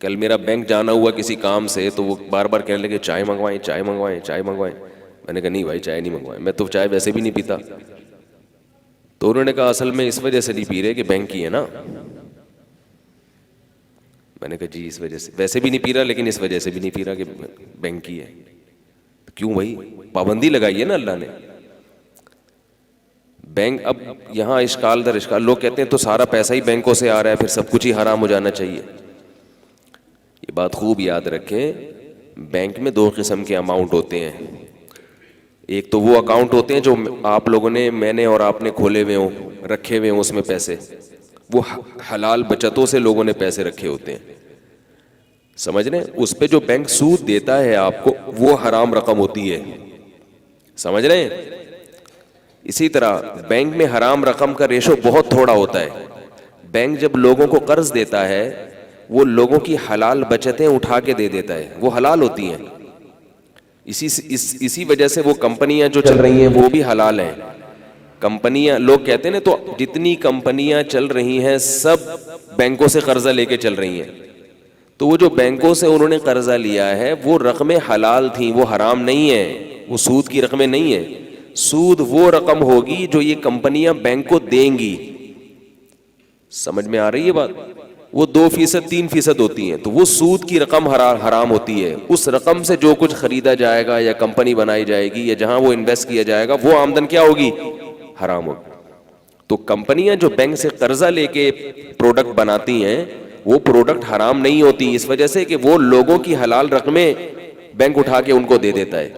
کل میرا بینک جانا ہوا کسی کام سے تو وہ بار بار کہنے لگے چائے منگوائیں چائے منگوائیں چائے منگوائیں. میں نے کہا نہیں بھائی چائے نہیں منگوائیں, میں تو چائے ویسے بھی نہیں پیتا. تو انہوں نے کہا اصل میں اس وجہ سے نہیں پی رہے کہ بینک کی ہے نا. میں نے کہا جی اس وجہ سے, ویسے بھی نہیں پی رہا لیکن اس وجہ سے بھی نہیں پی رہا کہ بینک کی ہے. کیوں بھائی, پابندی لگائی ہے نا اللہ نے. بینک اب یہاں اشکال در اشکال, لوگ کہتے ہیں تو سارا پیسہ ہی بینکوں سے آ رہا ہے پھر سب کچھ ہی حرام ہو جانا چاہیے. یہ بات خوب یاد رکھیں, بینک میں دو قسم کے اماؤنٹ ہوتے ہیں. ایک تو وہ اکاؤنٹ ہوتے ہیں جو آپ لوگوں نے, میں نے اور آپ نے کھولے ہوئے ہوں, رکھے ہوئے ہوں اس میں پیسے, وہ حلال بچتوں سے لوگوں نے پیسے رکھے ہوتے ہیں, سمجھ رہے ہیں. اس پہ جو بینک سود دیتا ہے آپ کو وہ حرام رقم ہوتی ہے, سمجھ رہے ہیں. اسی طرح بینک میں حرام رقم کا ریشو بہت تھوڑا ہوتا ہے. بینک جب لوگوں کو قرض دیتا ہے وہ لوگوں کی حلال بچتیں اٹھا کے دے دیتا ہے, وہ حلال ہوتی ہیں. اسی وجہ سے وہ کمپنیاں جو چل رہی ہیں وہ بھی حلال ہیں. کمپنیاں, لوگ کہتے ہیں نا, تو جتنی کمپنیاں چل رہی ہیں سب بینکوں سے قرضہ لے کے چل رہی ہیں. تو وہ جو بینکوں سے انہوں نے قرضہ لیا ہے وہ رقمیں حلال تھیں, وہ حرام نہیں ہیں, وہ سود کی رقمیں نہیں ہیں. سود وہ رقم ہوگی جو یہ کمپنیاں بینک کو دیں گی. سمجھ میں آ رہی ہے بات. وہ 2% 3% ہوتی ہیں تو وہ سود کی رقم حرام ہوتی ہے. اس رقم سے جو کچھ خریدا جائے گا یا کمپنی بنائی جائے گی یا جہاں وہ انویسٹ کیا جائے گا وہ آمدن کیا ہوگی, حرام ہوگی. تو کمپنیاں جو بینک سے قرضہ لے کے پروڈکٹ بناتی ہیں وہ پروڈکٹ حرام نہیں ہوتی, اس وجہ سے کہ وہ لوگوں کی حلال رقمیں بینک اٹھا کے ان کو دے دیتا ہے.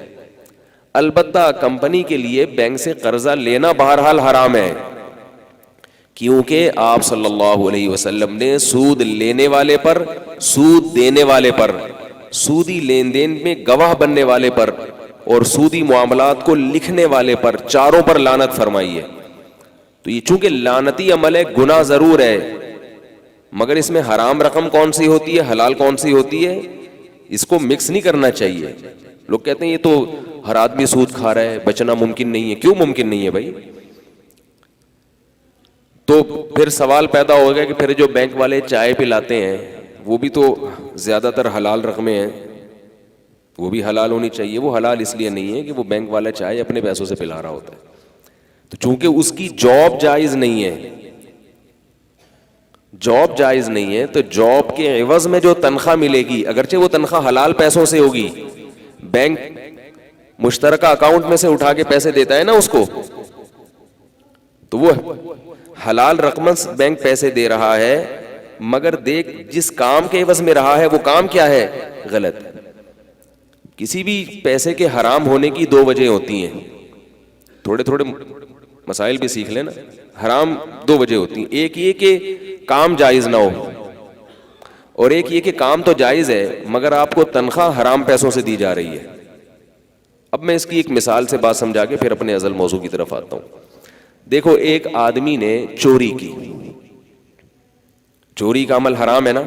البتہ کمپنی کے لیے بینک سے قرضہ لینا بہرحال حرام ہے, کیونکہ آپ صلی اللہ علیہ وسلم نے سود لینے والے پر, سود دینے والے پر, سودی لین دین میں گواہ بننے والے پر اور سودی معاملات کو لکھنے والے پر, چاروں پر لعنت فرمائی ہے. تو یہ چونکہ لعنتی عمل ہے, گناہ ضرور ہے, مگر اس میں حرام رقم کون سی ہوتی ہے, حلال کون سی ہوتی ہے, اس کو مکس نہیں کرنا چاہیے. لوگ کہتے ہیں یہ تو ہر آدمی سود کھا رہا ہے, بچنا ممکن نہیں ہے. کیوں ممکن نہیں ہے بھائی؟ تو پھر سوال پیدا ہو گیا کہ پھر جو بینک والے چائے پلاتے ہیں وہ بھی تو زیادہ تر حلال رقمیں ہیں, وہ بھی حلال ہونی چاہیے. وہ حلال اس لیے نہیں ہے کہ وہ بینک والا چائے اپنے پیسوں سے پلا رہا ہوتا ہے, تو چونکہ اس کی جاب جائز نہیں ہے, جاب جائز نہیں ہے, تو جاب کے عوض میں جو تنخواہ ملے گی, اگرچہ وہ تنخواہ حلال پیسوں سے ہوگی, بینک مشترکہ اکاؤنٹ میں سے اٹھا کے پیسے دیتا ہے نا اس کو, تو وہ حلال رقم بینک پیسے دے رہا ہے, مگر دیکھ جس کام کے عوض میں رہا ہے وہ کام کیا ہے, غلط. کسی بھی پیسے کے حرام ہونے کی دو وجہ ہوتی ہیں, تھوڑے تھوڑے مسائل بھی سیکھ لینا. حرام دو وجہ ہوتی ہیں, ایک یہ کہ کام جائز نہ ہو, اور ایک یہ کہ کام تو جائز ہے مگر آپ کو تنخواہ حرام پیسوں سے دی جا رہی ہے. اب میں اس کی ایک مثال سے بات سمجھا کے پھر اپنے اصل موضوع کی طرف آتا ہوں. دیکھو ایک آدمی نے چوری کی, چوری کا عمل حرام ہے نا.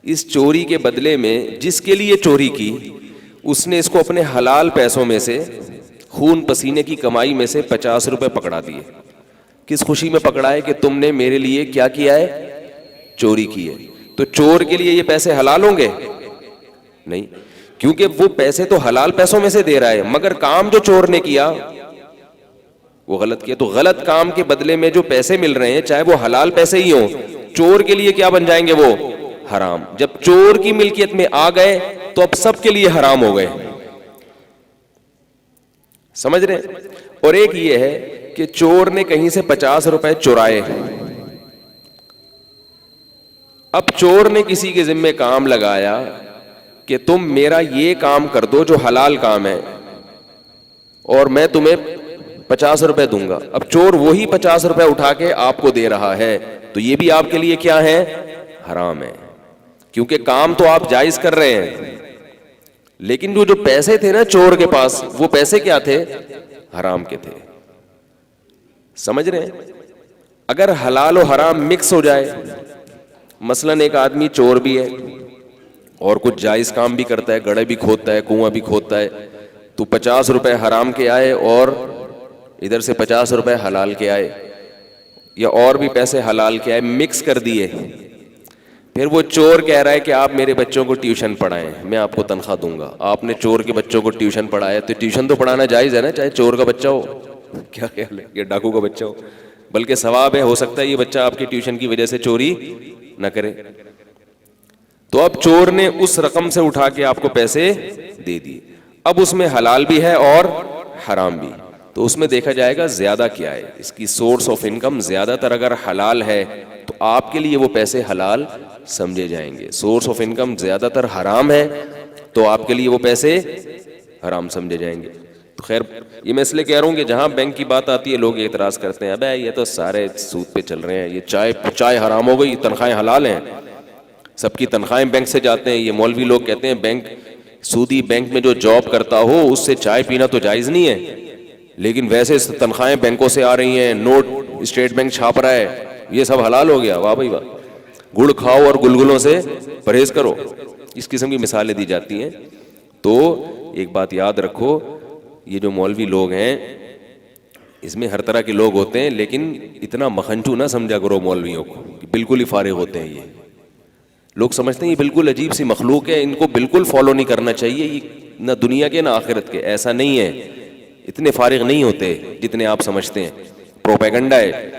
اس چوری کے بدلے میں جس کے لیے چوری کی اس نے اس کو اپنے حلال پیسوں میں سے, خون پسینے کی کمائی میں سے 50 روپے پکڑا دیے. کس خوشی میں پکڑا ہے کہ تم نے میرے لیے کیا کیا ہے, چوری کی ہے. تو چور کے لیے یہ پیسے حلال ہوں گے؟ نہیں, کیونکہ وہ پیسے تو حلال پیسوں میں سے دے رہا ہے, مگر کام جو چور نے کیا وہ غلط کیا. تو غلط کام کے بدلے میں جو پیسے مل رہے ہیں چاہے وہ حلال پیسے ہی ہوں, چور کے لیے کیا بن جائیں گے, وہ حرام. جب چور کی ملکیت میں آ گئے تو اب سب کے لیے حرام ہو گئے, سمجھ رہے ہیں. اور ایک یہ ہے کہ چور نے کہیں سے 50 روپے چرائے, اب چور نے کسی کے ذمہ کام لگایا کہ تم میرا یہ کام کر دو جو حلال کام ہے اور میں تمہیں 50 روپے دوں گا. اب چور وہی 50 روپے اٹھا کے آپ کو دے رہا ہے, تو یہ بھی آپ کے لیے کیا ہے, حرام ہے, کیونکہ کام تو آپ جائز کر رہے ہیں, لیکن جو پیسے تھے نا چور کے پاس وہ پیسے کیا تھے, حرام کے تھے. سمجھ رہے ہیں. اگر حلال و حرام مکس ہو جائے, مثلاً ایک آدمی چور بھی ہے اور کچھ جائز کام بھی کرتا ہے, گڑھے بھی کھودتا ہے, کنواں بھی کھودتا ہے, تو 50 روپے حرام کے آئے اور ادھر سے 50 روپے حلال کے آئے, یا اور بھی پیسے حلال کے آئے, مکس کر دیے, پھر وہ چور کہہ رہا ہے کہ آپ میرے بچوں کو ٹیوشن پڑھائیں، میں آپ کو تنخواہ دوں گا. آپ نے چور کے بچوں کو ٹیوشن پڑھایا تو ٹیوشن تو پڑھانا جائز ہے نا، چاہے چور کا بچہ ہو. کیا خیال ہے؟ یا ڈاکو کا بچہ ہو، بلکہ ثواب ہے، ہو سکتا ہے یہ بچہ آپ کی ٹیوشن کی وجہ سے چوری نہ کرے. تو اب چور نے اس رقم سے اٹھا کے آپ کو پیسے دے دیے. اب اس میں حلال بھی ہے اور حرام بھی. تو اس میں دیکھا جائے گا زیادہ کیا ہے، اس کی سورس آف انکم زیادہ تر اگر حلال ہے تو آپ کے لیے وہ پیسے حلال سمجھے جائیں گے. سورس آف انکم زیادہ تر حرام ہے تو آپ کے لیے وہ پیسے حرام سمجھے جائیں گے. تو خیر یہ میں اس لیے کہہ رہا ہوں کہ جہاں بینک کی بات آتی ہے لوگ اعتراض کرتے ہیں، ابے یہ تو سارے سود پہ چل رہے ہیں، یہ چائے حرام ہو گئی، تنخواہیں حلال ہیں، سب کی تنخواہیں بینک سے جاتے ہیں. یہ مولوی لوگ کہتے ہیں بینک سودی بینک میں جو جاب کرتا ہو اس سے چائے پینا تو جائز نہیں ہے، لیکن ویسے تنخواہیں بینکوں سے آ رہی ہیں، نوٹ اسٹیٹ بینک چھاپ رہا ہے، یہ سب حلال ہو گیا. واہ بھائی واہ. گڑ کھاؤ اور گلگلوں سے پرہیز کرو. اس قسم کی مثالیں دی جاتی ہیں. تو ایک بات یاد رکھو، یہ جو مولوی لوگ ہیں اس میں ہر طرح کے لوگ ہوتے ہیں، لیکن اتنا مکھنچو نہ سمجھا کرو مولویوں کو کہ بالکل ہی فارغ ہوتے ہیں. یہ لوگ سمجھتے ہیں یہ بالکل عجیب سی مخلوق ہے، ان کو بالکل فالو نہیں کرنا چاہیے، یہ نہ دنیا کے نہ آخرت کے. ایسا نہیں ہے، اتنے فارغ نہیں ہوتے جتنے آپ سمجھتے ہیں. پروپیگنڈا ہے.